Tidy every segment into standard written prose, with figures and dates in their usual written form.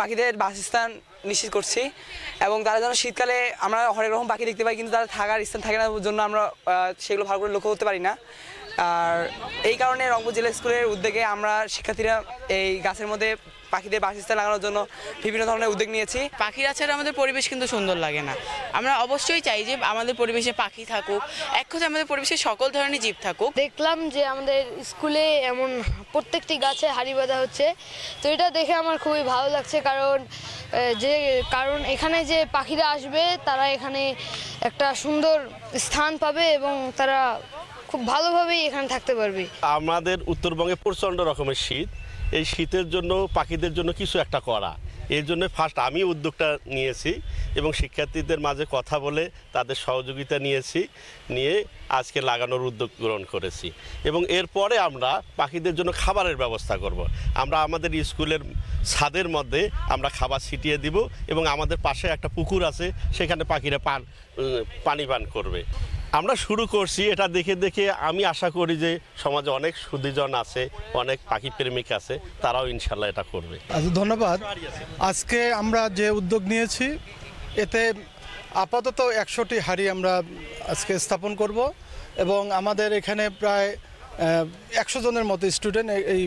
পাখিদের বাসস্থান নিশ্চিত করছি এবং তারা যেন শীতকালে আমরা হরেক রকম পাখি দেখতে পাই, কিন্তু তারা থাকার স্থান থাকে না জন্য আমরা সেগুলো ভালো করে লক্ষ্য করতে পারি না। আর এই কারণে রংপুর জেলা স্কুলের উদ্যোগে আমরা শিক্ষার্থীরা এই গাছের মধ্যে পাখিদের বাসস্থান লাগানোর জন্য বিভিন্ন ধরনের উদ্যোগ নিয়েছি। পাখিরা ছাড়া আমাদের পরিবেশ কিন্তু সুন্দর লাগে না। আমরা অবশ্যই চাই যে আমাদের পরিবেশে পাখি থাকুক, এক কথায় আমাদের পরিবেশে সকল ধরনের জীব থাকুক। দেখলাম যে আমাদের স্কুলে এমন প্রত্যেকটি গাছে হাঁড়ি বাঁধা হচ্ছে, তো এটা দেখে আমার খুবই ভালো লাগছে। কারণ এখানে যে পাখিরা আসবে তারা এখানে একটা সুন্দর স্থান পাবে এবং তারা খুব ভালোভাবেই এখানে থাকতে পারবে। আমাদের উত্তরবঙ্গে প্রচণ্ড রকমের শীত, এই শীতের জন্য পাখিদের জন্য কিছু একটা করা, এর জন্য ফার্স্ট আমি উদ্যোগটা নিয়েছি এবং শিক্ষার্থীদের মাঝে কথা বলে তাদের সহযোগিতা নিয়ে আজকে লাগানোর উদ্যোগ গ্রহণ করেছি এবং এরপরে আমরা পাখিদের জন্য খাবারের ব্যবস্থা করব। আমরা আমাদের স্কুলের ছাদের মধ্যে আমরা খাবার ছিটিয়ে দিব এবং আমাদের পাশে একটা পুকুর আছে, সেখানে পাখিরা পানি পান করবে। আমরা শুরু করছি, এটা দেখে দেখে আমি আশা করি যে সমাজে অনেক সুধীজন আছে, অনেক পাখি প্রেমিক আছে, তারাও ইনশাল্লাহ এটা করবে। আচ্ছা, ধন্যবাদ। আজকে আমরা যে উদ্যোগ নিয়েছি এতে আপাতত 100টি হাঁড়ি আমরা আজকে স্থাপন করব এবং আমাদের এখানে প্রায় 100 জনের মতো স্টুডেন্ট এই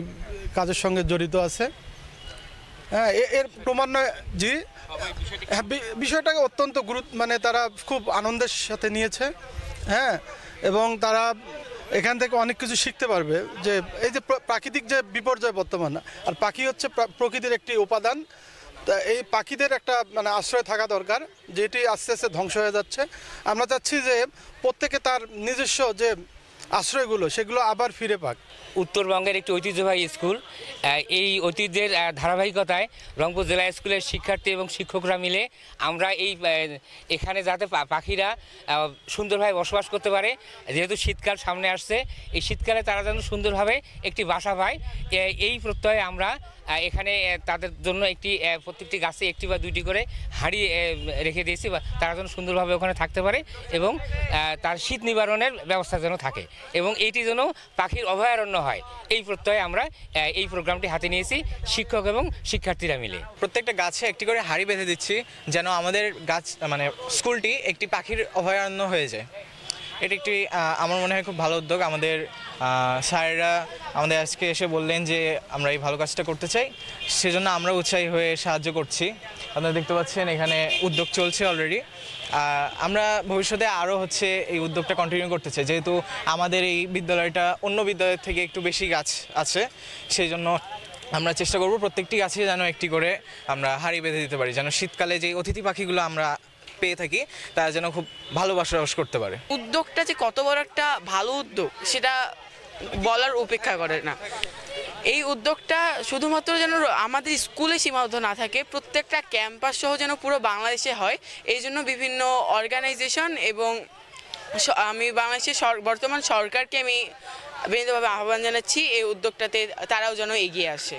কাজের সঙ্গে জড়িত আছে। হ্যাঁ, এর ক্রমান্বয়ে জি হ্যাঁ, বিষয়টাকে অত্যন্ত তারা খুব আনন্দের সাথে নিয়েছে। হ্যাঁ, এবং তারা এখান থেকে অনেক কিছু শিখতে পারবে যে এই যে প্রাকৃতিক যে বিপর্যয় বর্তমান, আর পাখি হচ্ছে প্রকৃতির একটি উপাদান। তা এই পাখিদের একটা আশ্রয় থাকা দরকার, যেটি আস্তে আস্তে ধ্বংস হয়ে যাচ্ছে। আমরা চাচ্ছি যে প্রত্যেকে তার নিজস্ব যে আশ্রয়গুলো সেগুলো আবার ফিরে পাক। উত্তরবঙ্গের একটি ঐতিহ্যবাহী স্কুল, এই ঐতিহ্যের ধারাবাহিকতায় রংপুর জেলা স্কুলের শিক্ষার্থী এবং শিক্ষকরা মিলে আমরা এখানে যাতে পাখিরা সুন্দরভাবে বসবাস করতে পারে, যেহেতু শীতকাল সামনে আসছে, এই শীতকালে তারা যেন সুন্দরভাবে একটি বাসা পায়, এই প্রত্যয়ে আমরা এখানে তাদের জন্য প্রত্যেকটি গাছে 1টি বা 2টি করে হাঁড়ি রেখে দিয়েছি, বা তারা যেন সুন্দরভাবে ওখানে থাকতে পারে এবং তার শীত নিবারণের ব্যবস্থা যেন থাকে এবং এইটি যেন পাখির অভয়ারণ্য হয়, এই প্রত্যয়ে আমরা এই প্রোগ্রামটি হাতে নিয়েছি শিক্ষক এবং শিক্ষার্থীরা মিলে। প্রত্যেকটা গাছে 1টি করে হাঁড়ি বেঁধে দিচ্ছি যেন আমাদের স্কুলটি একটি পাখির অভয়ারণ্য হয়ে যায়। এটি একটি আমার মনে হয় খুব ভালো উদ্যোগ। আমাদের স্যাররা আমাদের আজকে এসে বললেন যে আমরা এই ভালো কাজটা করতে চাই, সেজন্য আমরা উৎসাহী হয়ে সাহায্য করছি। আপনারা দেখতে পাচ্ছেন এখানে উদ্যোগ চলছে অলরেডি। আমরা ভবিষ্যতে আরও এই উদ্যোগটা কন্টিনিউ করতে চাই, যেহেতু আমাদের এই বিদ্যালয়টা অন্য বিদ্যালয়ের থেকে একটু বেশি গাছ আছে, সেই জন্য আমরা চেষ্টা করব প্রত্যেকটি গাছে যেন 1টি করে আমরা হাঁড়ি বেঁধে দিতে পারি, যেন শীতকালে যে অতিথি পাখিগুলো আমরা পেয়ে থাকি তারা যেন খুব ভালো বসবাস করতে পারে। উদ্যোগটা যে কত বড় একটা ভালো উদ্যোগ সেটা বলার অপেক্ষা করে না। এই উদ্যোগটা শুধুমাত্র যেন আমাদের স্কুলে সীমাবদ্ধ না থাকে, প্রত্যেকটা ক্যাম্পাস সহ যেন পুরো বাংলাদেশে হয়, এই জন্য বিভিন্ন অর্গানাইজেশন এবং আমি বাংলাদেশের বর্তমান সরকারকে আমি বিনীতভাবে আহ্বান জানাচ্ছি এই উদ্যোগটাতে তারাও যেন এগিয়ে আসে।